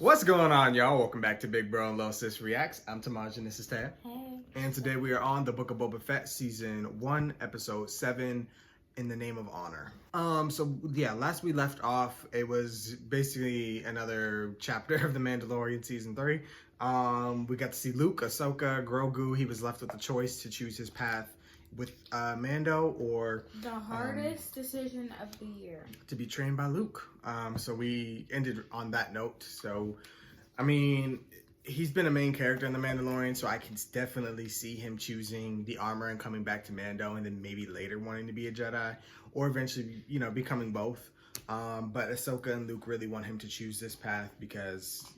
What's going on, y'all? Welcome back to Big Bro and Lil Sis Reacts. I'm Tamaj and this is Tab. Hey. And today we are on the Book of Boba Fett, Season 1, Episode 7, In the Name of Honor. Last we left off, it was basically another chapter of The Mandalorian Season 3. We got to see Luke, Ahsoka, Grogu. He was left with the choice to choose his path with Mando or the hardest decision of the year, to be trained by Luke. So we ended on that note. So, I mean, he's been a main character in The Mandalorian, so I can definitely see him choosing the armor and coming back to Mando, and then maybe later wanting to be a Jedi, or eventually, becoming both. But Ahsoka and Luke really want him to choose this path because,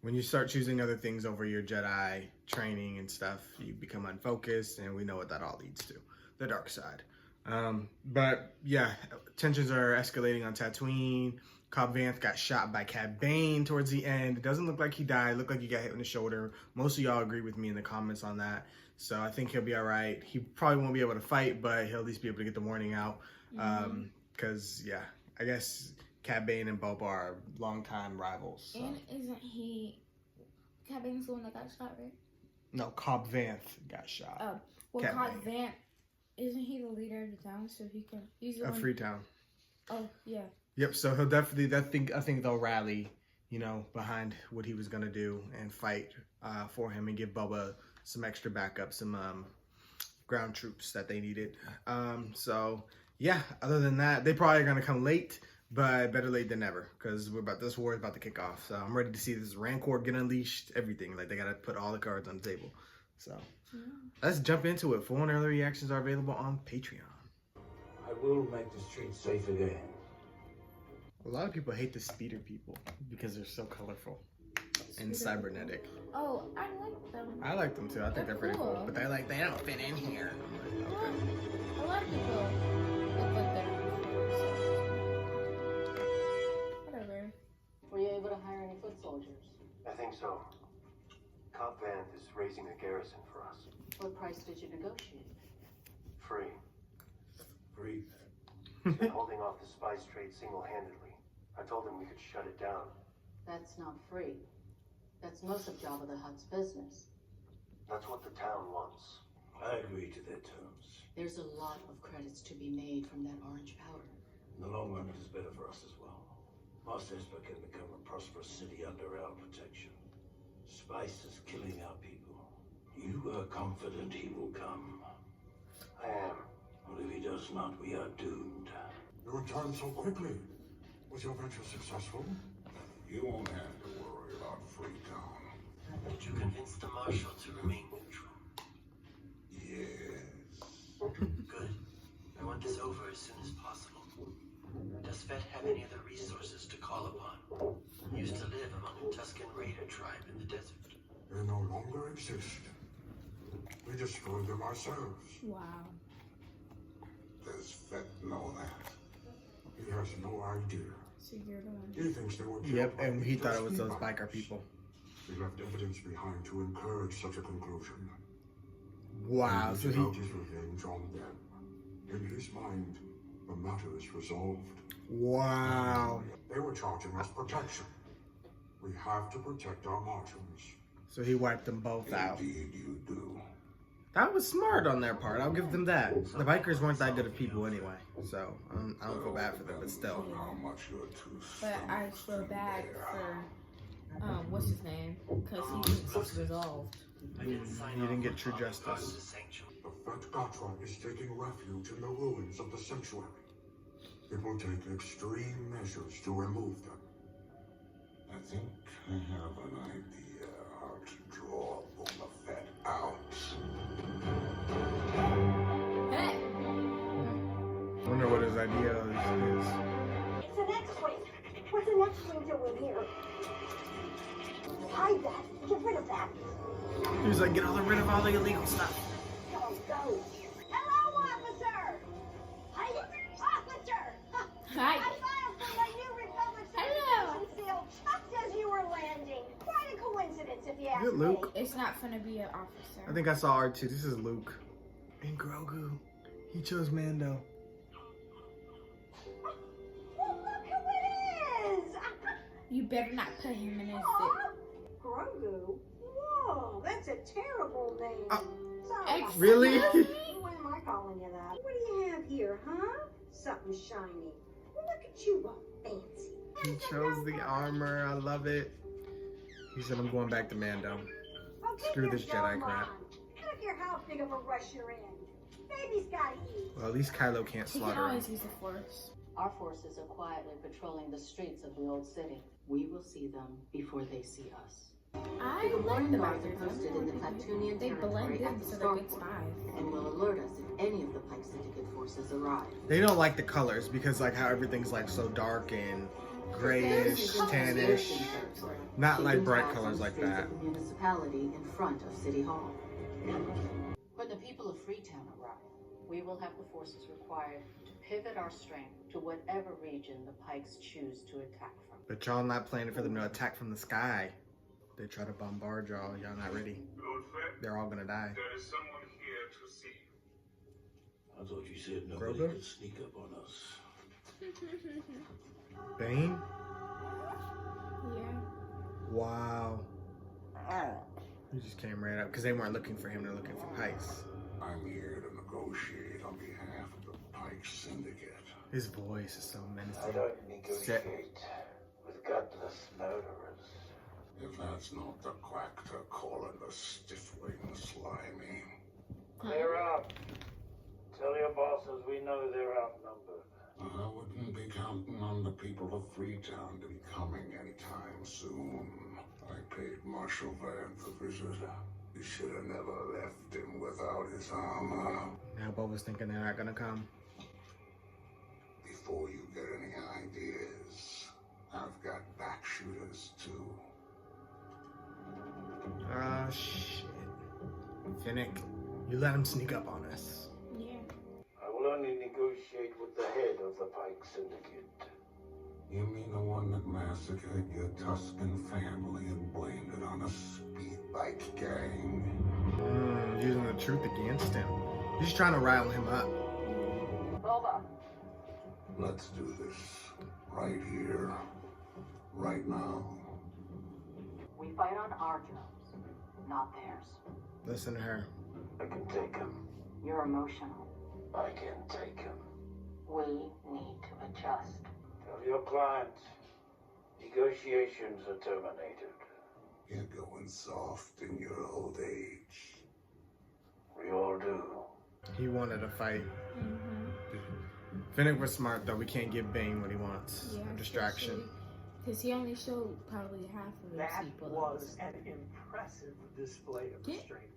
when you start choosing other things over your Jedi training and stuff, you become unfocused, and we know what that all leads to, the dark side. But yeah, tensions are escalating on Tatooine. Cobb Vanth got shot by Cad Bane towards the end. It doesn't look like he died. It looked like he got hit in the shoulder. Most of y'all agree with me in the comments on that. So I think he'll be all right. He probably won't be able to fight, but he'll at least be able to get the warning out. Because, I guess Cad Bane and Boba are longtime rivals. So. And isn't he... Cad Bane's the one that got shot, right? No, Cobb Vanth got shot. Oh. Well, Cobb Vanth, isn't he the leader of the town? So he can... He's the one... Freetown. Oh, yeah. Yep, so he'll definitely... I think they'll rally, behind what he was going to do and fight for him and give Boba some extra backup, some ground troops that they needed. Other than that, they probably are going to come late. But better late than never, because this war is about to kick off. So I'm ready to see this Rancor get unleashed, everything. Like, they got to put all the cards on the table. So let's jump into it. Full and early reactions are available on Patreon. I will make the streets safe again. A lot of people hate the speeder people because they're so colorful and cybernetic. Oh, I like them. I like them too. I think they're pretty cool. But they're like, they don't fit in here. I'm like, okay. A lot of people look like that. Were you able to hire any foot soldiers? I think so. Cobb Vanth is raising a garrison for us. What price did you negotiate? Free. Free. He's been holding off the spice trade single-handedly. I told him we could shut it down. That's not free. That's most of Jabba the Hutt's business. That's what the town wants. I agree to their terms. There's a lot of credits to be made from that orange powder. In the long run, it is better for us as well. Mosespa can become a prosperous city under our protection. Spice is killing our people. You are confident he will come? I am. Well, if he does not, we are doomed. You returned so quickly. Was your venture successful? You won't have to worry about Freetown. Did you convince the Marshal to remain neutral? Yes. Good. I want this over as soon as possible. Does Fett have any other resources to call upon? He used to live among a Tusken Raider tribe in the desert. They no longer exist. We destroyed them ourselves. Wow. Does Fett know that? He has no idea. So you're the one. He thinks they were killed. Yep, by and he thought it was those Tusken biker Riders. people. He left evidence behind to encourage such a conclusion. Wow. He took his revenge on them. In his mind, the matter is resolved. Wow. They were charging us protection. We have to protect our Martians. So he wiped them both out. Indeed you do. That was smart on their part. I'll give them that. The bikers weren't that good of people anyway. So I don't feel bad for them, but still. How much you're too But I feel bad for, what's his name? Because he thinks it's resolved. You didn't get true justice. The Fett Gatra is taking refuge in the ruins of the sanctuary. It will take extreme measures to remove them. I think I have an idea how to draw Boba Fett out. Hey! Wonder what his idea is. It's an X-wing. What's an X-wing doing here? Hide that. Get rid of that. He's like, get rid of all the illegal stuff. Go. Hello, officer. Hi, officer. Hi. I filed for my new Republic Hello. certification seal just as you were landing. Quite a coincidence, if you ask Is it me. Luke? It's not gonna be an officer. I think I saw R2. This is Luke. And Grogu. He chose Mando. Well, look who it is. You better not put him in his Grogu? Whoa, that's a terrible name. Sorry. Really? Why am I calling you that? What do you have here, huh? Something shiny. Well, look at you, all fancy. He chose the armor. I love it. He said, I'm going back to Mando. Oh, keep Screw your this Jedi dumb crap. on. I don't care how big of a rush you're in. Baby's gotta eat. Well, at least Kylo can't He can slaughter him. always use the Force. Our forces are quietly patrolling the streets of the old city. We will see them before they see us. I The like warning the guards are Bikers. posted in the Platunian They blend territory at in, the so they're good starport spies. and will alert us if any of the Pike Syndicate forces arrive. They don't like the colors because like how everything's like so dark and grayish, tannish. Not like bright colors like that. The municipality in front of City Hall. When the people of Freetown arrive, we will have the forces required to pivot our strength to whatever region the Pikes choose to attack from. But y'all not planning for them to attack from the sky. They try to bombard y'all. Y'all not ready. Lord Fett, They're all gonna die. there is someone here to see you. I thought you said nobody Grogu? could sneak up on us. Bane? Yeah. Wow. He just came right up because they weren't looking for him. They're looking for Pikes. I'm here to negotiate on behalf of the Pike Syndicate. His voice is so I menacing. don't negotiate with gutless murderers. If that's not the quack to call in the stiffling slimy. Clear up. Tell your bosses we know they're outnumbered. I wouldn't be counting on the people of Freetown to be coming anytime soon. I paid Marshal Vanth a visit. You should have never left him without his armor. Now Boba's thinking they're not gonna come. Before you get any ideas, I've got back shooters too. Ah, shit. Finnick, you let him sneak up on us. Yeah. I will only negotiate with the head of the Pike Syndicate. You mean the one that massacred your Tuscan family and blamed it on a speed bike gang? Using the truth against him. He's trying to rile him up. Boba, Let's do this. Right here. Right now. we fight on our terms, not theirs. Listen to her. I can take him. You're emotional. I can take him. We need to adjust. Tell your client negotiations are terminated. You're going soft in your old age. We all do. He wanted a fight. Mm-hmm. Finnick was smart though. We can't give Bane what he wants. Yeah. A distraction. Because he only showed probably half of his That people. was an impressive display of Yeah. restraint.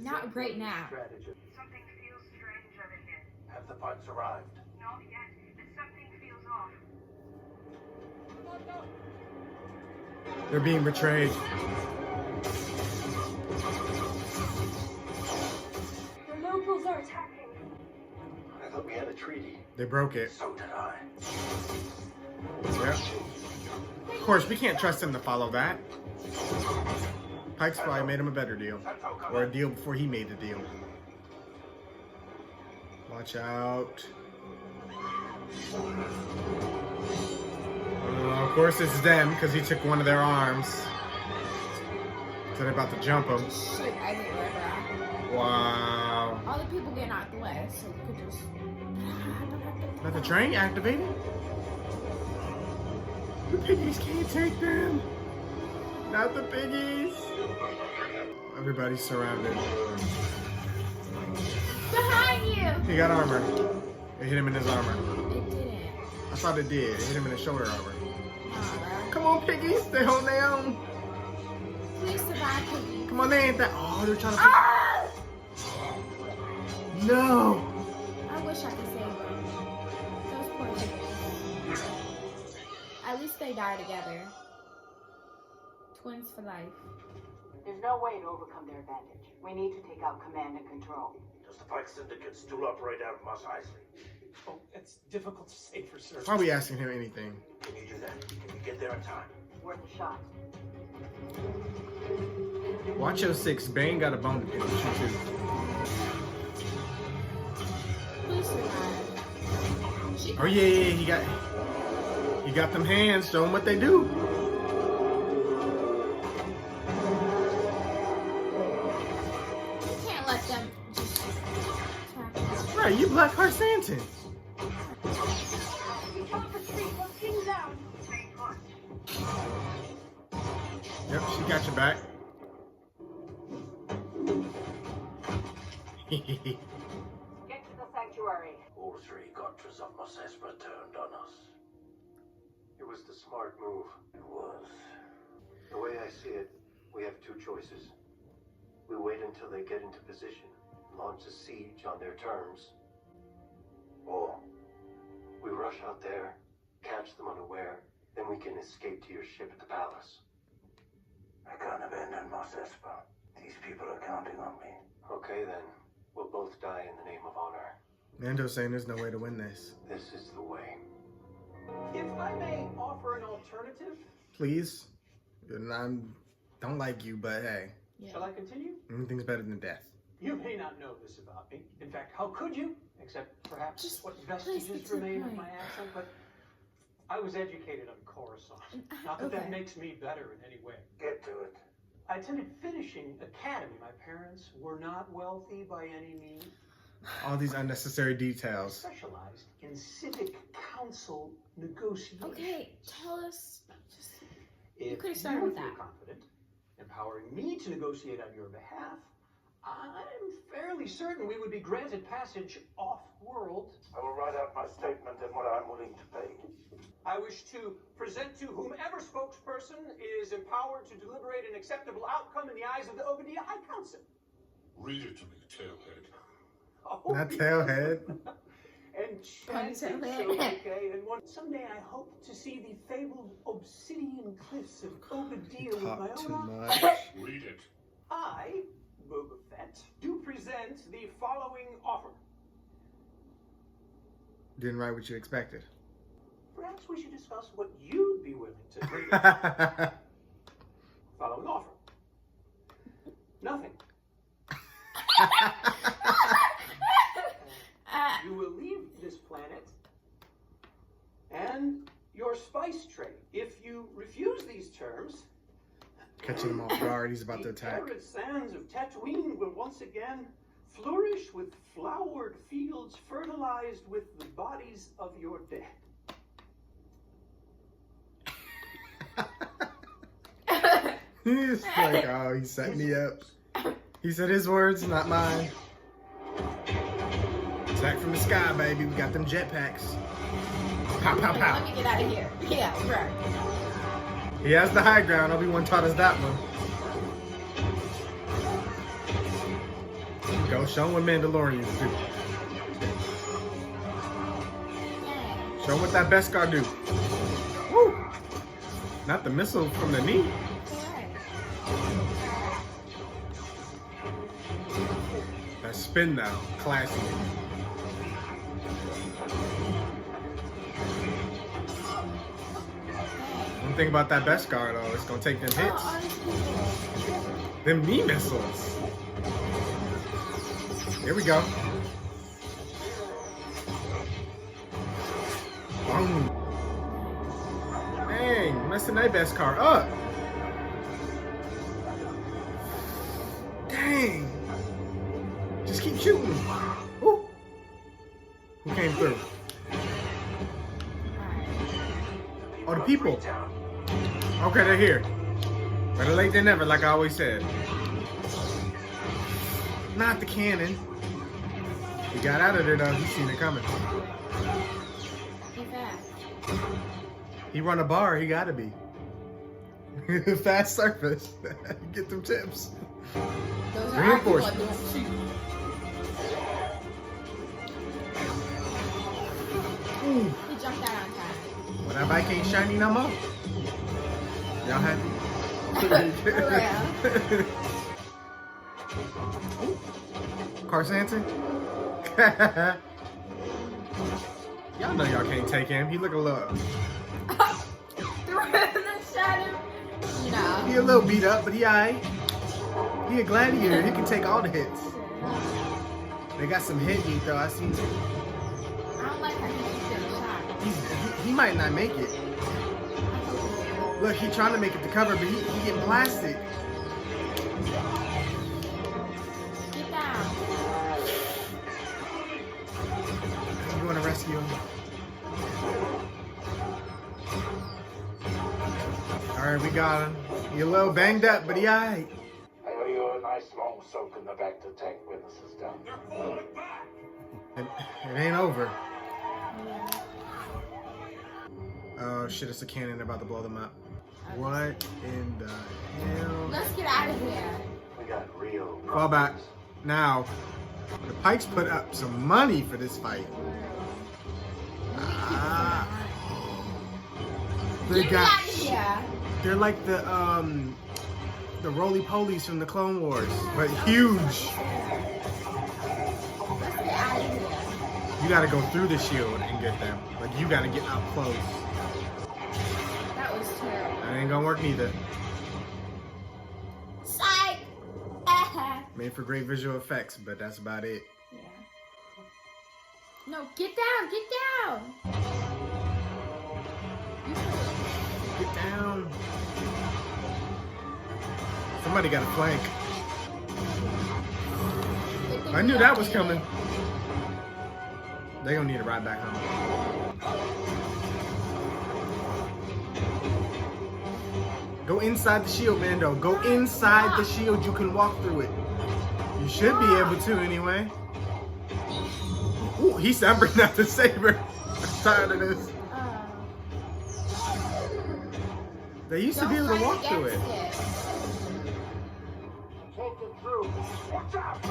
Not great now. Strategy. Something feels strange over here. Have the Pikes arrived? Not yet, but something feels off. They're being betrayed. The locals are attacking. I thought we had a treaty. They broke it. So did I. Yep. Of course, we can't trust him to follow that. Pike's probably made him a better deal. Or a deal before he made the deal. Watch out. Of course it's them, because he took one of their arms. So they're about to jump him. Shit, I didn't know that. Wow. All the people getting out the way, so we could just. Not the train activated? The piggies can't take them. Not the piggies. Everybody's surrounded. Behind you! He got armor. It hit him in his armor. It didn't. I thought it did. It hit him in his shoulder armor. Nah, Come on, piggies. They hold their own. please survive, Piggy. Come on, they ain't that. Oh, they're trying to. No. I wish I could save them. Those poor piggies. At least they die together. Twins for life. There's no way to overcome their advantage. We need to take out command and control. Does the Pike Syndicate still operate out of Mos Eisley? Oh, it's difficult to say for certain. Why are we asking him anything? Can you do that? Can you get there in time? Worth a shot. Watch your 6. Bane got a bone to pick with you too. Please survive. Oh yeah, he got them hands. Show them what they do. let them just attack us. Right, you Black Heart Santin. You can't retreat. We're pinned down. Yep, she got your back. Get to the sanctuary. All three Gotras of Mos Espa turned on us. It was the smart move. It was. The way I see it, we have two choices. We wait until they get into position, launch a siege on their terms, or we rush out there, catch them unaware, then we can escape to your ship at the palace. I can't abandon Mos Espa. These people are counting on me. Okay then, we'll both die in the name of honor. Nando's saying there's no way to win this. This is the way. If I may offer an alternative, Please. I don't like you, but hey, shall I continue? anything's better than death. You may not know this about me. In fact, how could you? Except perhaps Just what please vestiges get to the remain of point. my accent, but I was educated on Coruscant. Not that Okay. that makes me better in any way. Get to it. I attended finishing academy. My parents were not wealthy by any means. All these unnecessary I details. specialized in civic council negotiations. Okay, tell us. Just, If could have started with feel that. confident, empowering me to negotiate on your behalf, I'm fairly certain we would be granted passage off-world. I will write out my statement and what I'm willing to pay. I wish to present to whomever spokesperson is empowered to deliberate an acceptable outcome in the eyes of the Obadiah High Council. Read it to me, tailhead. Oh, Not tailhead. And chant it Tailhead. so okay. And someday I hope to see the fabled obsidian cliffs of Obadiah with my Talk own too eyes. much. Read it. I, Boba Fett, do present the following offer. Didn't write what you expected. Perhaps we should discuss what you'd be willing to do. Following offer. Nothing. You will leave this planet and your spice trade. If you refuse these terms, Catching him off guard, he's about to the attack. arid sands of Tatooine will once again flourish with flowered fields fertilized with the bodies of your dead. He's like, oh, he set me up. He said his words, not mine. Attack from the sky, baby. We got them jetpacks. Pow, pow, let pow. me get out of here. Yeah, right. He has the high ground. Obi-Wan taught us that one. Go show him what Mandalorians do. Dang. Show him what that Beskar do. Woo! Not the missile from the knee. Alright. That spin now. Classy. One thing about that Beskar though, it's gonna take them hits. Oh, all these people. Them knee missiles. Here we go. Boom. Dang, messing that Beskar up. Dang. Just keep shooting. Woo. Who came through? Oh, the people. Okay, they're here. Better late than never, like I always said. Not the cannon. He got out of there though. He seen it coming. Be fast. He run a bar. He gotta be. Fast surface. Get them tips. Those are our people that Reinforcements. don't shoot. Ooh. He jumped out on time. Well, that bike ain't shiny no more. Y'all happy? Yeah. Carsanton? Y'all know y'all can't take him. He look a little, The shadow. No. he a little beat up, but he alright. He a gladiator. He can take all the hits. They got some hit heat though. I seen. I don't like how he keeps getting shot. He might not make it. Look, he trying to make it to cover, but he getting blasted. Get down. rescue him. Alright, we got him. He a little banged up, but he alright. I owe you a nice long soak in the back to tank when this is done. They're falling back! It ain't over. Oh shit, it's a cannon about to blow them up. What in the hell? Let's get out of here. We got real. Fall back. Now, the Pikes put up some money for this fight. They Get me out got. of here. They're like the roly-polies from the Clone Wars, but huge. Let's get out of here. You gotta go through the shield and get them. Like, you gotta get up close. That was terrible. That ain't gonna work neither. Psych! Made for great visual effects, but that's about it. Yeah. No, get down, get down! Get down. Somebody got a flank. I knew that was coming. They gonna need to ride back home. Go inside the shield, Mando. Go inside the shield. You can walk through it. You should be able to anyway. Ooh, he's bringing out the saber. I'm tired of this. They used to be able to walk through it. Take them through. Watch out!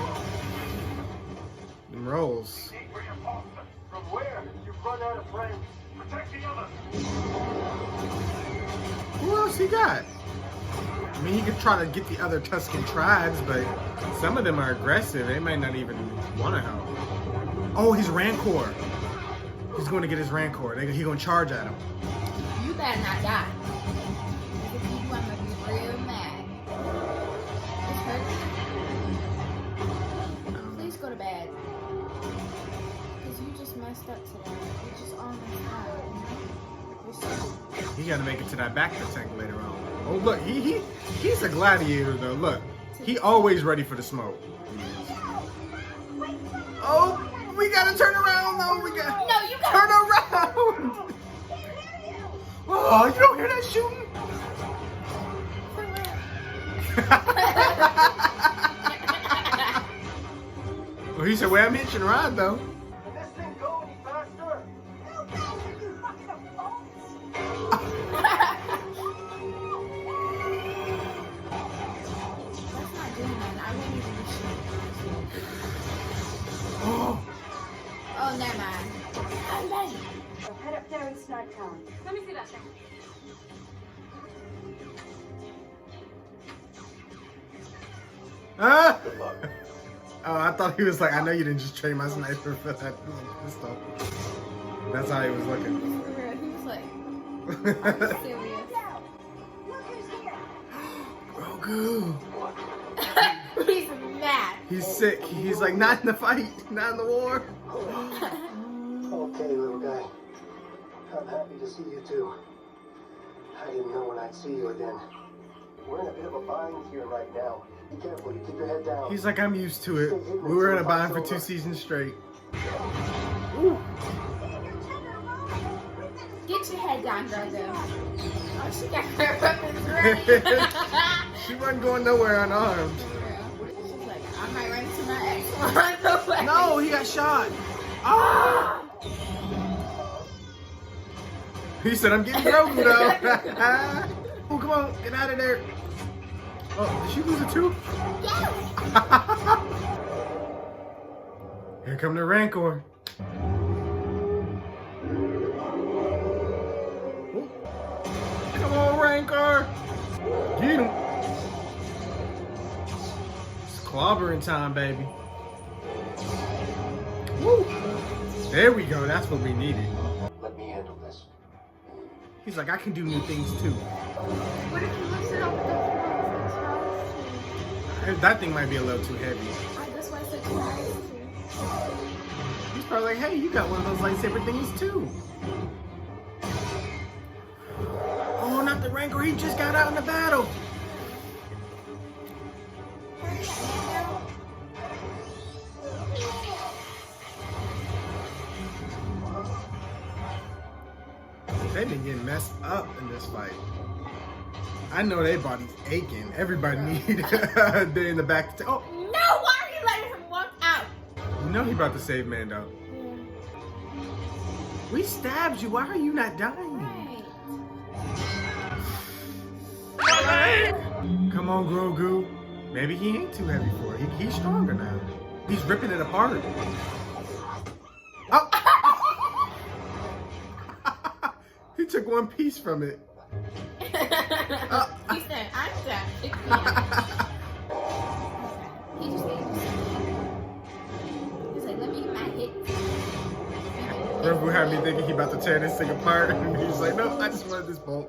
Them rolls. Need reinforcements. From where? You've run out of friends. Protect the others. Who else he got? I mean, he could try to get the other Tusken tribes, but some of them are aggressive. They might not even want to help. Oh, his Rancor. He's going to get his Rancor. He's going to charge at him. You better not die. If you do, I'm going to be real mad. It's hurting. Please go to bed. Because you just messed up today. You just all messed up. You're so... He got to make it to that back tank later on. Oh, look. He's a gladiator, though. Look. He always ready for the smoke. Oh, we got to turn around, though. We got No, you got turn around. Oh, you don't hear that shooting? Well, he said, well, I'm hitching a ride, though. Can this thing go any faster? No faster, you fucking phones! That's not doing that. I won't even be shooting. Oh, Oh, never mind. I'm ready. So head up there and start telling. Let me see that thing. ah! Oh, I thought he was like, I know you didn't just train my sniper for that pistol. That's how he was looking. For real, he was like, serious. Look who's here! Grogu. He's mad. He's sick. He's like, not in the fight, not in the war. Okay, little guy. I'm happy to see you too. I didn't know when I'd see you again. We're in a bit of a bind here right now. Be careful, you keep your head down. He's like, I'm used to it. We were in a bind for 2 seasons straight. Ooh. Get your head down, Grogu. Oh, she got her weapons ready. She wasn't going nowhere unarmed. For real. She's like, I might run to my ex on the way. No, he got shot. Ah! He said, I'm getting Grogu though. Oh, come on, get out of there. Oh, did she lose a tooth? Yes. Here come the Rancor. Ooh. Come on, Rancor. Get him. It's clobbering time, baby. Woo. There we go. That's what we needed. Let me handle this. He's like, I can do new things too. What if you mix it up with the That thing might be a little too heavy. That's why I said twice. He's probably like, hey, you got one of those lightsaber things too. Oh, not the Rancor. He just got out in the battle. They've been getting messed up in this fight. I know their body's aching. Everybody need they're in the back. Oh No, why are you letting him walk out? you know he about to save Mando. We stabbed you. Why are you not dying? Right. Come on, Grogu. Maybe he ain't too heavy for it. He's stronger now. He's ripping it apart. Oh! He took one piece from it. He said, I'm done. Pick me up. He just made me. He's like, let me get my hit. Grogu had me thinking he about to tear this thing apart. And he was like, no, I just wanted this bolt.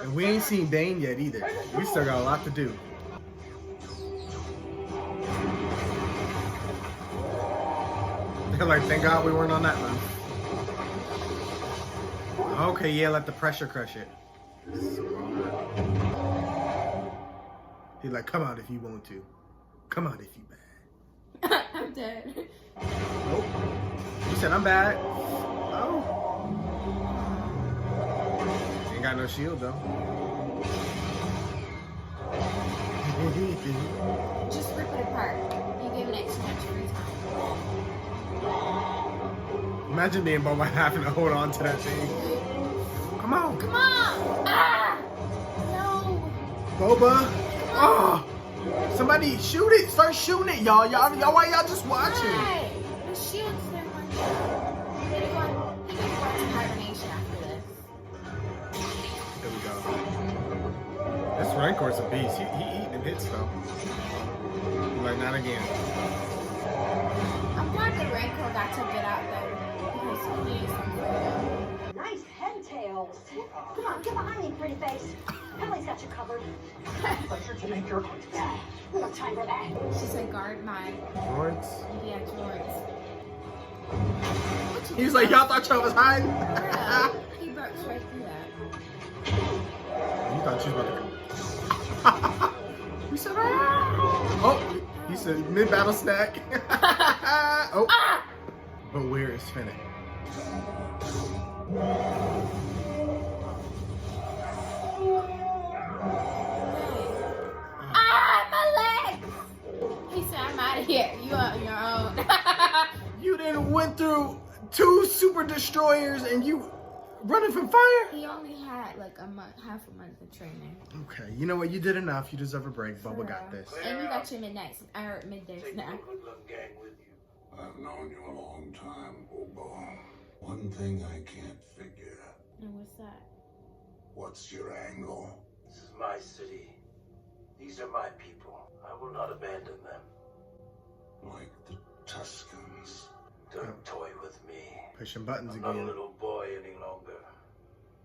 And we ain't seen Dane yet either. We still got a lot to do. They're like, thank God we weren't on that one. Okay, yeah, let the pressure crush it. He's like, come out if you want to. Come out if you bad. I'm dead. Nope. He said, I'm bad. Oh. Ain't got no shield, though. Just rip it apart. You give it too much free time. Imagine being Boba having to hold on to that thing. Come on. Come on! Ah! No! Boba. Oh. Somebody shoot it. Start shooting it, y'all. Y'all, why y'all just watching? Why? The shield's there one time. He can go into hibernation after this. There we go. This Rancor's a beast. He eating them hits, though. He's like, not again. I'm glad the Rancor got to get out there because he needs some freedom. Nice head tails. Come on, get behind me, pretty face. Pelly's got you covered. Pleasure to make your acquaintance. No time for that. She said, guard my Droids. yeah, droids. He's like, y'all thought y'all was hiding? Yeah, he burst right through that. You thought she was about to go. He said, ah. Oh, he said, mid-battle snack. Oh. Ah! But where is Fennec? Ah, my leg! He said, I'm out of here. You on your own. You done went through 2 super destroyers and you running from fire? He only had like half a month of training. Okay, you know what? You did enough. You deserve a break. Boba got this. And you got your midday snack. I've known you a long time, Boba. One thing I can't figure. And what's that? What's your angle? This is my city. These are my people. I will not abandon them. Like the Tuscans. Don't toy with me. Pushing buttons I'm not a again. little boy any longer.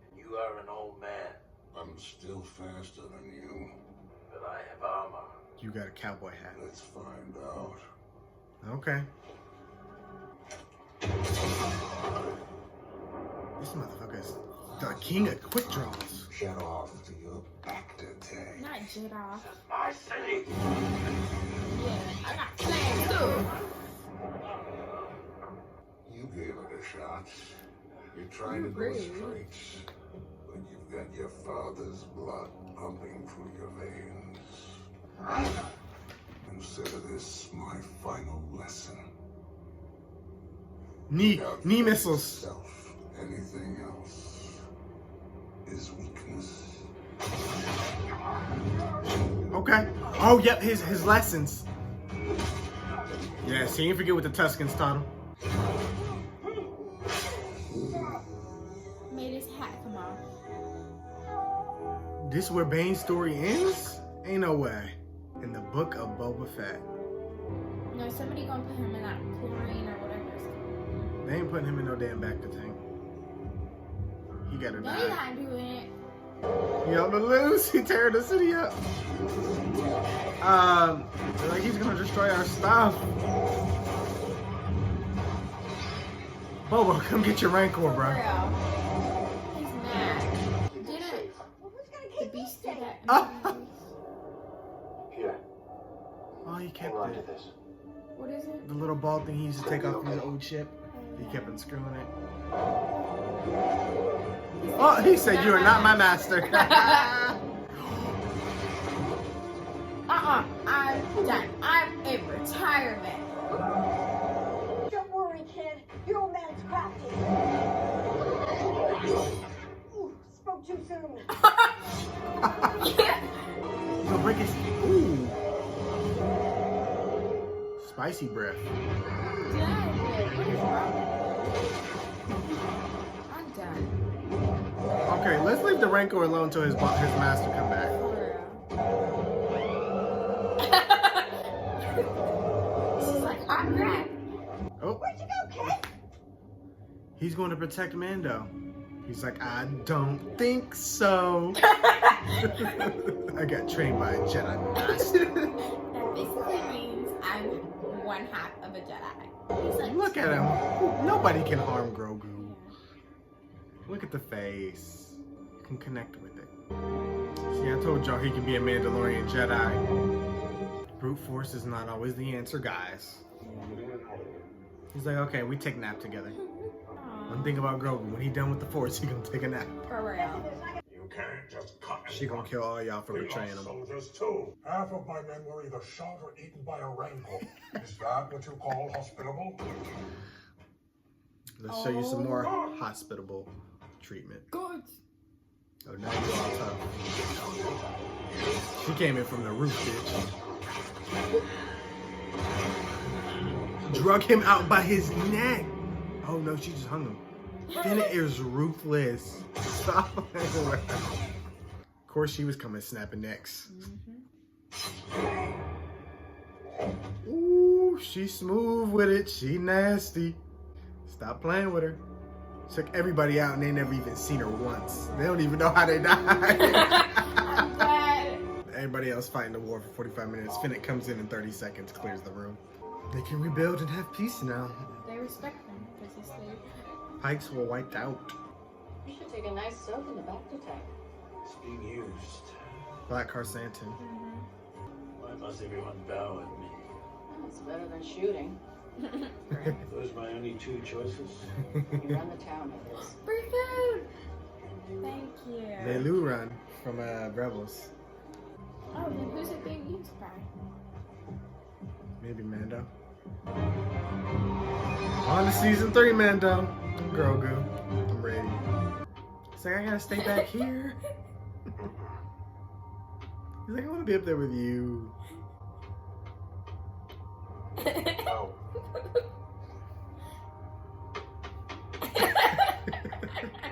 And you are an old man. I'm still faster than you. But I have armor. You got a cowboy hat. Let's find out. Okay. This motherfucker's the king of quick draws. Jet off to your Bacta tank. Not jet off. My city! Yeah, I got plans too. You gave it a shot. You tried to go straight, but you've got your father's blood pumping through your veins. Consider this my final lesson. Knee missiles. Self. Anything else is weakness. Okay. Oh, yep, his lessons. Yeah, see, you forget what the Tuscans taught him. Made his hat come off. This where Bane's story ends? Ain't no way. In the book of Boba Fett. No, somebody gonna put him in that chlorine or whatever it's called. They ain't putting him in no damn Bacta tank. He gotta No, he's die. not doing it. He on the loose. He tearing the city up. They're like, he's gonna destroy our stuff. Boba, come get your Rancor, bro. For real. He's mad. Didn't the beast do that? Oh. Here, Oh, he hang kept on to it. this. What is it? The little ball thing he used to take off his old ship. He kept unscrewing it. Oh, he said, "You are not my master." I'm done. I'm in retirement. Don't worry, kid. Your old man is crafty. Ooh, spoke too soon. He'll break his. Ooh. Spicy breath. I'm done. Okay, let's leave the Rancor alone until his master come back. She's like, I'm back. Oh. Where'd you go, kid? He's going to protect Mando. He's like, I don't think so. I got trained by a Jedi master. That basically means I'm one half of a Jedi. He's like, Look at him. Nobody can harm Grogu. Look at the face. You can connect with it. See, I told y'all he can be a Mandalorian Jedi. Brute force is not always the answer, guys. He's like, okay, we take a nap together. One thing about Grogu, when he done with the force, he gonna take a nap. For real. You can't just cut She gonna kill all y'all for We betraying lost him. soldiers too. Half of my men were either shot or eaten by a rancor. Is that what you call hospitable? Let's show you some more hospitable treatment. Good. Oh, now you all tough. She came in from the roof, bitch. Drug him out by his neck. Oh no, she just hung him. Fennec is ruthless. Stop playing with her. Of course, she was coming snapping necks. Ooh, she smooth with it. She nasty. Stop playing with her. Took everybody out and they never even seen her once. They don't even know how they died. I'm glad. Everybody else fighting the war for 45 minutes. Fennec comes in 30 seconds, clears the room. They can rebuild and have peace now. They respect him because he stayed. Pikes were wiped out. You should take a nice soak in the back tank. It's being used. Black Car Santin. Why must everyone bow at me? Well, it's better than shooting. Those are my only two choices. You run the town, it is. Free food. Thank you. Leilu run from Rebels. Oh, then who's it being used by? Maybe Mando. On to season 3, Mando. Grogu. I'm ready. He's like, I gotta stay back here. He's like, I wanna be up there with you. Oh.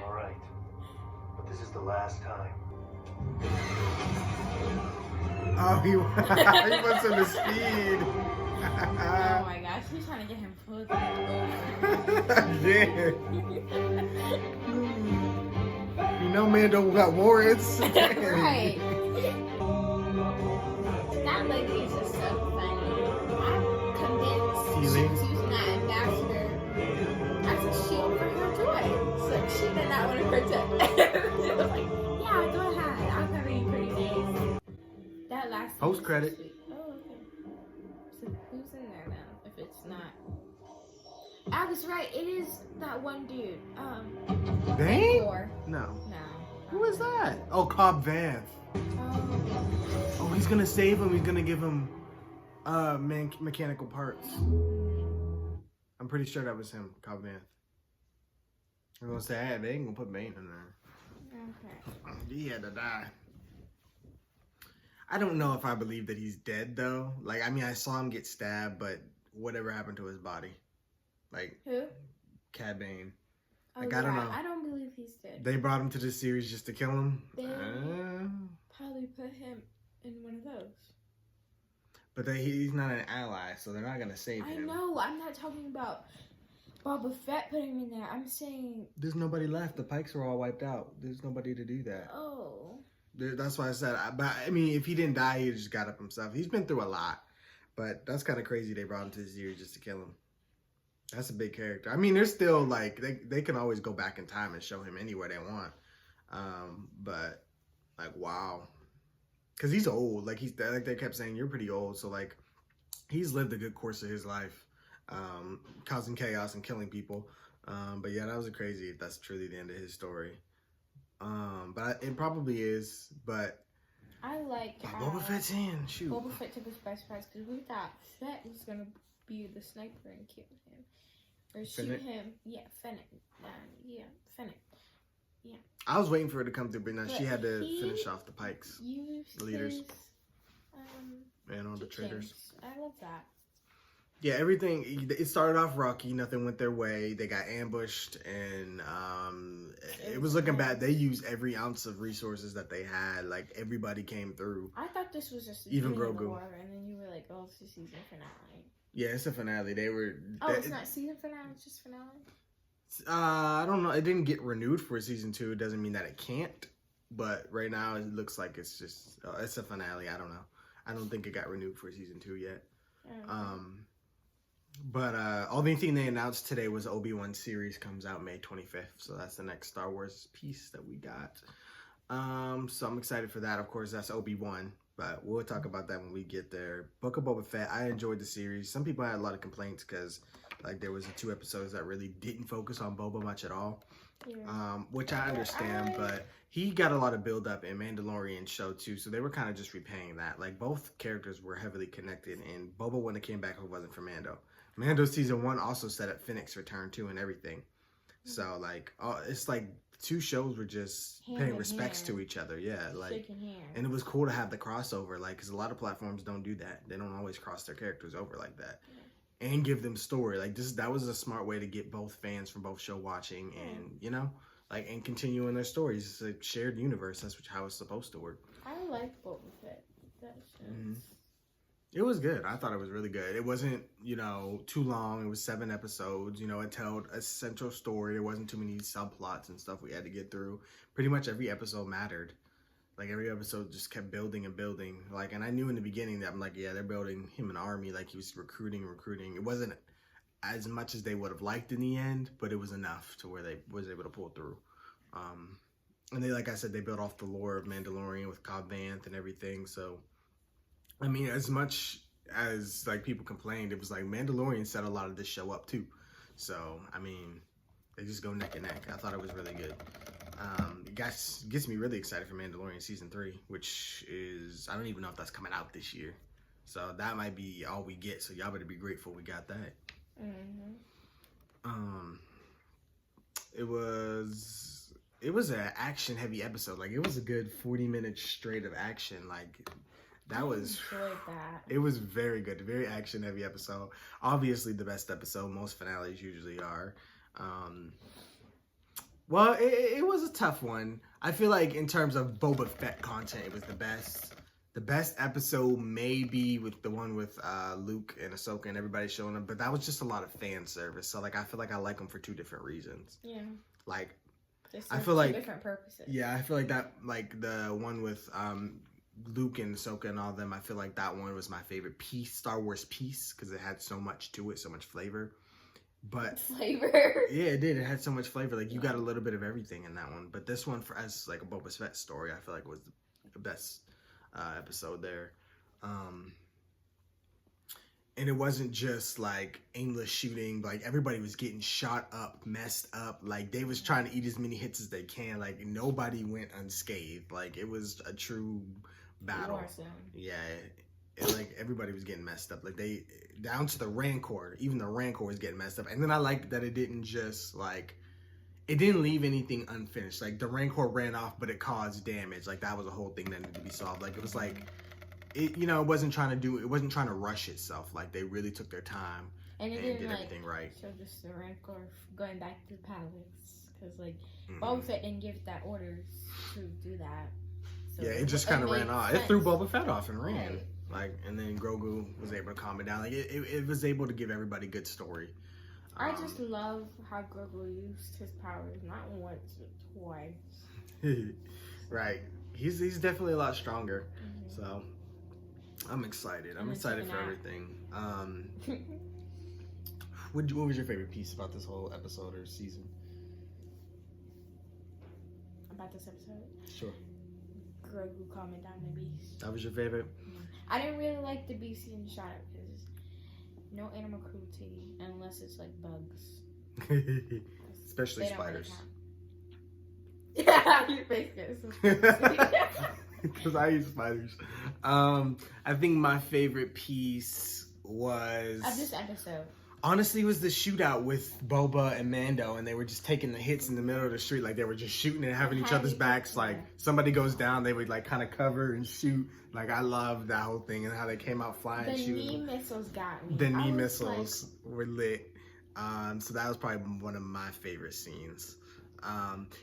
All right. But this is the last time. Oh, he wants him to speed. Oh my gosh, he's trying to get him pulled Yeah. You know Mando got warrants. Right. That lady is just so funny. I'm convinced Teely. she's using that ambassador as a shield for her joy. So she did not want to protect. She was like, yeah, go ahead. I'll cover you pretty face. That last Post credit. Oh, okay. So who's in there now? If it's not. I was right. It is that one dude. Dang? Thor. No. No. Who is that? Oh, Cobb Vanth. Oh. Oh, he's gonna save him. He's gonna give him mechanical parts. I'm pretty sure that was him, Cobb Vanth. I'm gonna say, hey, they ain't gonna put Bane in there. Okay. He had to die. I don't know if I believe that he's dead though. Like, I mean, I saw him get stabbed, but whatever happened to his body? Like, Who? Cad Bane. Oh, Like, I don't know. I don't believe he's dead. They brought him to this series just to kill him. They probably put him in one of those. But he's not an ally, so they're not gonna save I him. know. I'm not talking about Boba Fett putting him in there. I'm saying. There's nobody left. The Pikes were all wiped out. There's nobody to do that. Oh. That's why I said. But I mean, if he didn't die, he just got up himself. He's been through a lot, but that's kind of crazy. They brought him to the series just to kill him. That's a big character. I mean, they're still like they can always go back in time and show him anywhere they want. But like, wow, because he's old. Like they kept saying, you're pretty old. So like, he's lived a good course of his life, causing chaos and killing people. But yeah, that was crazy if that's truly the end of his story. It probably is. But I like how Boba Fett's in. Shoot. Boba Fett took his best prize because we thought Fett was gonna be the sniper and kill him or shoot Fennec? him. Yeah, Fennec. Fennec. Yeah. I was waiting for her to come through, but no, she But had to he finish off the Pikes Used The leaders. his, and all the teachings. traitors. I love that. Yeah, everything. It started off rocky. Nothing went their way. They got ambushed, and it was looking bad. They used every ounce of resources that they had. Like everybody came through. I thought this was just Even beginning of the Grogu. war, and then you were like, "Oh, it's the season finale." Yeah, it's a finale. They were. Oh, it's not season finale; it's just finale. I don't know. It didn't get renewed for season 2. It doesn't mean that it can't. But right now, it looks like it's just it's a finale. I don't know. I don't think it got renewed for season 2 yet. But only thing they announced today was Obi-Wan series comes out May 25th. So that's the next Star Wars piece that we got. So I'm excited for that. Of course, that's Obi-Wan. But we'll talk about that when we get there. Book of Boba Fett. I enjoyed the series. Some people had a lot of complaints because like there was 2 episodes that really didn't focus on Boba much at all. Which I understand, but he got a lot of build up in Mandalorian show too, so they were kind of just repaying that. Like both characters were heavily connected, and Boba wouldn't have came back if it wasn't for Mando. Mando season 1 also set up Fennec's return too and everything. So like it's like 2 shows were just Hand paying in respects hand. to each other. Yeah, like Shaking hands. and it was cool to have the crossover, like because a lot of platforms don't do that. They don't always cross their characters over like that. And give them story. Like that was a smart way to get both fans from both show watching and and continuing their stories. It's a shared universe. That's how it's supposed to work. I like Boba Fett. That show. It was good. I thought it was really good. It wasn't, too long. It was 7 episodes. It told a central story. There wasn't too many subplots and stuff we had to get through. Pretty much every episode mattered. Like every episode just kept building and building. Like, and I knew in the beginning that I'm like, yeah, they're building him an army. Like he was recruiting. It wasn't as much as they would have liked in the end, but it was enough to where they was able to pull through. And they, like I said, they built off the lore of Mandalorian with Cobb Vanth and everything. So, I mean, as much as like people complained, it was like Mandalorian set a lot of this show up too. So, I mean, they just go neck and neck. I thought it was really good. It gets me really excited for Mandalorian season 3, which is, I don't even know if that's coming out this year. So that might be all we get. So y'all better be grateful we got that. It was an action heavy episode. Like it was a good 40 minutes straight of action. Like that was, enjoyed that. It was very good. Very action heavy episode. Obviously the best episode. Most finales usually are. Well, it was a tough one. I feel like in terms of Boba Fett content, it was the best. The best episode may be with the one with Luke and Ahsoka and everybody showing up, but that was just a lot of fan service. So like I feel like I like them for 2 different reasons. Yeah. Like Just I feel like different purposes. Yeah, I feel like that the one with Luke and Ahsoka and all of them, I feel like that one was my favorite piece, Star Wars piece, because it had so much to it, so much flavor. But flavor. Yeah, it did. It had so much flavor. Like you got a little bit of everything in that one. But this one, for as like a Boba Fett story, I feel like was the best episode there. And it wasn't just like aimless shooting. Like everybody was getting shot up, messed up. Like they was trying to eat as many hits as they can. Like nobody went unscathed. Like it was a true battle. Awesome. Yeah. Like everybody was getting messed up. Like they down to the Rancor. Even the Rancor was getting messed up. And then I liked that it didn't just like it didn't leave anything unfinished. Like the Rancor ran off, but it caused damage. Like that was a whole thing that needed to be solved. Like it was like it wasn't trying to rush itself. Like they really took their time and did everything right. So just the Rancor going back to the palace because like Boba Fett didn't give that orders to do that. So yeah, it just kind of ran off. It threw Boba Fett off and ran. Right. Like, and then Grogu was able to calm it down. Like, it was able to give everybody good story. I just love how Grogu used his powers, not once, but twice. Right. He's definitely a lot stronger. So, I'm excited. I'm excited for everything. What was your favorite piece about this whole episode or season? About this episode? Sure. Grogu calming down the beast. That was your favorite? I didn't really like the beast getting shot up because no animal cruelty unless it's like bugs. Especially They don't really spiders. count. Yeah, your face gets Because I eat spiders. I think my favorite piece was of this episode. honestly was the shootout with Boba and Mando, and they were just taking the hits in the middle of the street, like they were just shooting and having each other's backs. Like somebody goes down, they would like kind of cover and shoot. Like I loved that whole thing and how they came out flying. The shooting. knee missiles got me. The knee missiles were lit. So that was probably one of my favorite scenes.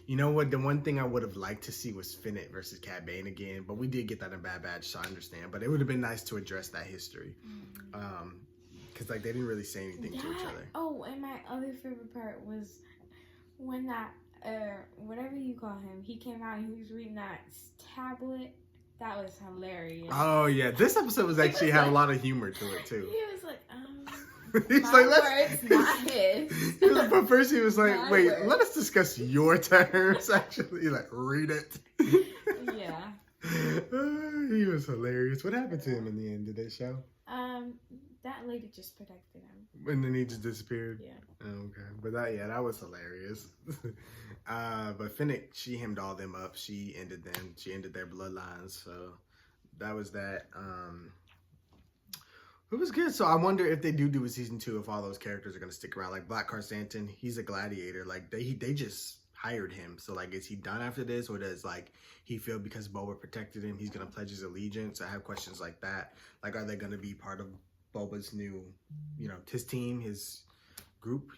You know what? The one thing I would have liked to see was Fennec versus Cad Bane again, but we did get that in Bad Batch, so I understand. But it would have been nice to address that history, because like they didn't really say anything to each other. Oh, and my other favorite part was when that whatever you call him, he came out and he was reading that tablet. That was hilarious. Oh yeah, this episode was actually had a lot of humor to it too. He was like, He's my like, words, not his. But first he was like, My wait, words. let us discuss your terms. Actually, like, read it. Yeah. He was hilarious. What happened to him in the end? Did they show? That lady just protected him. And then he just disappeared? Yeah. Okay. But that was hilarious. But Fennec, she hemmed all them up. She ended them. She ended their bloodlines. So that was that. It was good. So I wonder if they do a season 2, if all those characters are going to stick around. Like Black Krrsantan, he's a gladiator. Like they just hired him. So like, is he done after this, or does like he feel because Boba protected him, he's going to pledge his allegiance? I have questions like that. Like, are they going to be part of Boba's new, his team, his group,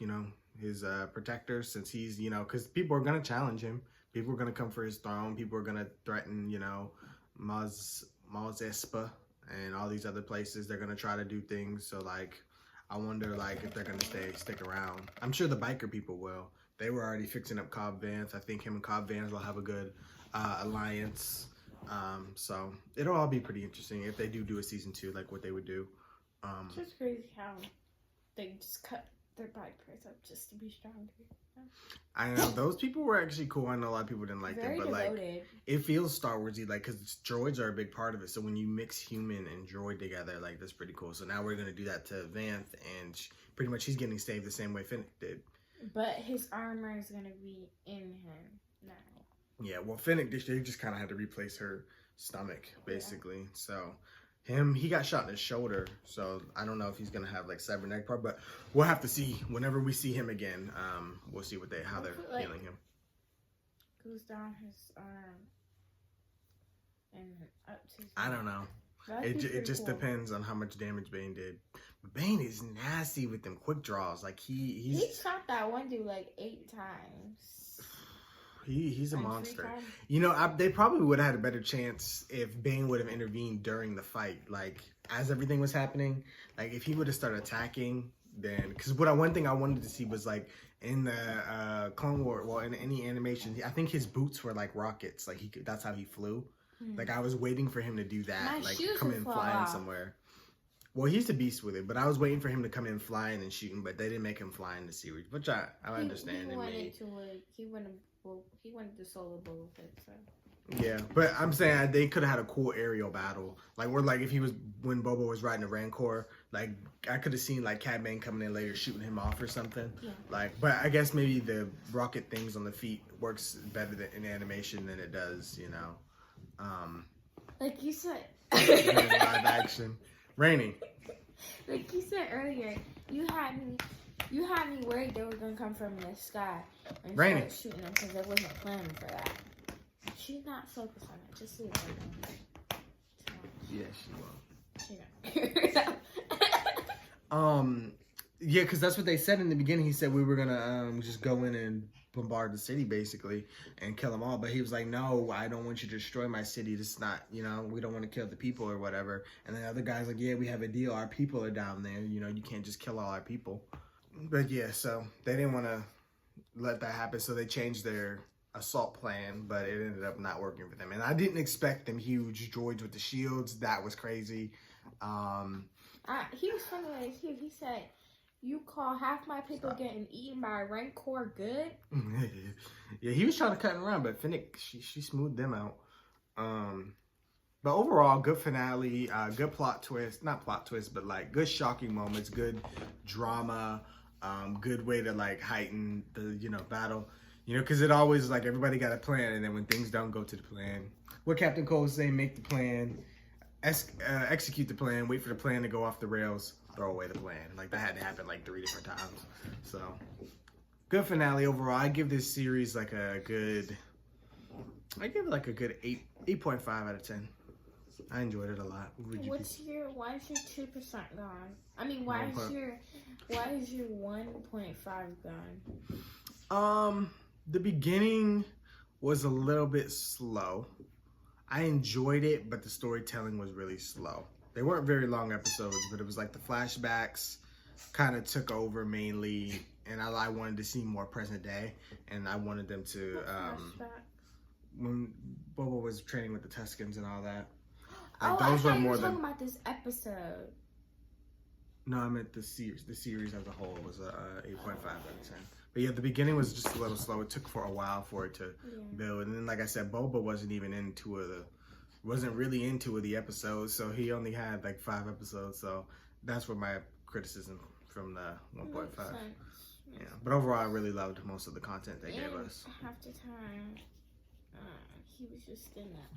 his protector, since he's, because people are going to challenge him. People are going to come for his throne. People are going to threaten, Maz Espa and all these other places. They're going to try to do things. So like, I wonder like if they're going to stick around. I'm sure the biker people will. They were already fixing up Cobb Vanth. I think him and Cobb Vanth will have a good alliance. So it'll all be pretty interesting if they do a season 2, like what they would do. It's just crazy how they just cut their body parts up just to be stronger. I know those people were actually cool. I know a lot of people didn't like Very them, but devoted. like it feels Star Warsy, like because droids are a big part of it. So when you mix human and droid together, like that's pretty cool. So now we're gonna do that to Vanth, and pretty much he's getting saved the same way Fennec did. But his armor is gonna be in him now. Yeah, well, Fennec, they just kind of had to replace her stomach basically. Yeah. So he got shot in his shoulder. So I don't know if he's gonna have like severed neck part, but we'll have to see whenever we see him again. We'll see how they're healing him. Goes down his arm and up to his I don't know. It just depends on how much damage Bane did. Bane is nasty with them quick draws. Like he shot that one dude like 8 times. He's a monster. They probably would have had a better chance if Bane would have intervened during the fight. Like as everything was happening, like if he would have started attacking, then because one thing I wanted to see was like in the Clone War, well in any animation, I think his boots were like rockets. Like that's how he flew. Like I was waiting for him to do that, like come in flying somewhere. Well, he's the beast with it, but I was waiting for him to come in flying and shooting, but they didn't make him fly in the series, which I understand. He wanted the solo Boba Fett, so. Yeah, but I'm saying they could have had a cool aerial battle, like if when Boba was riding the Rancor, like I could have seen like Cad Bane coming in later shooting him off or something. Yeah. Like, but I guess maybe the rocket things on the feet works better in animation than it does, like you said, in live action. Rainy. Like you said earlier, you had me worried they were gonna come from the sky and start shooting them because they wasn't planning for that. She's not focused on it. Just leave her. Yeah, she will. Yeah, because that's what they said in the beginning. He said we were gonna just go in and bombard the city basically and kill them all, but he was like, no, I don't want you to destroy my city. This is not, we don't want to kill the people or whatever. And then the other guy's like, yeah, we have a deal, our people are down there, you can't just kill all our people. But yeah, so they didn't want to let that happen, so they changed their assault plan, but it ended up not working for them. And I didn't expect them huge droids with the shields. That was crazy. He was funny too. He said, you call half my people getting eaten by a Rancor good? Yeah, he was trying to cut it around, but Fennec, she smoothed them out. But overall, good finale, good plot twist, not plot twist, but like good shocking moments, good drama, good way to like heighten the, battle, because it always is like everybody got a plan. And then when things don't go to the plan, what Captain Cole was saying, make the plan, execute the plan, wait for the plan to go off the rails, throw away the plan. Like that had to happen like 3 different times. So good finale overall. I give this series like a good, 8.5 out of 10. I enjoyed it a lot. Why is your 2% gone? I mean, why is your 1.5 gone? The beginning was a little bit slow. I enjoyed it, but the storytelling was really slow. They weren't very long episodes, but it was like the flashbacks kind of took over mainly, and I wanted to see more present day, and I wanted them to when Boba was training with the Tuscans and all that. Like, I thought you were talking about this episode. No, I meant the series. The series as a whole was a 8.5 out of 10. But yeah, the beginning was just a little slow. It took for a while for it to build, and then like I said, Boba wasn't even wasn't really into the episodes, so he only had like 5 episodes. So that's where my criticism from the 1.5. Yeah, but overall, I really loved most of the content they gave us. Half the time, he was just in that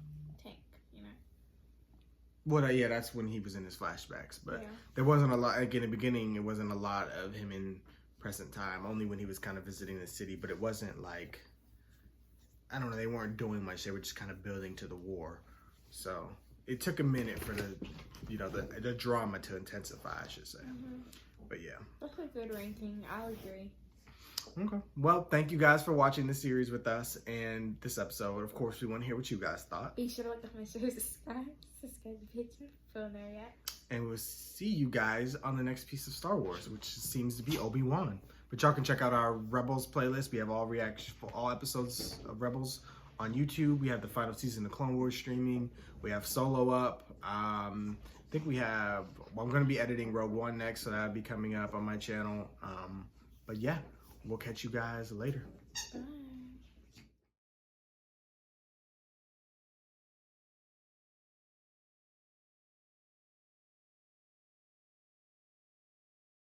tank, Well, yeah, that's when he was in his flashbacks, but there wasn't a lot. Like in the beginning, it wasn't a lot of him in present time. Only when he was kind of visiting the city, but it wasn't like, I don't know. They weren't doing much. They were just kind of building to the war. So it took a minute for the drama to intensify, I should say. But yeah, that's a good ranking. I'll agree. Okay. Well, thank you guys for watching the series with us and this episode. Of course, we want to hear what you guys thought. Be sure to like the shows, subscribe the picture, phone there yet. And we'll see you guys on the next piece of Star Wars, which seems to be Obi-Wan. But y'all can check out our Rebels playlist. We have all reactions for all episodes of Rebels on YouTube. We have the final season of Clone Wars streaming. We have Solo up. I think we have, I'm going to be editing Rogue One next, so that'll be coming up on my channel. But yeah, we'll catch you guys later. Bye.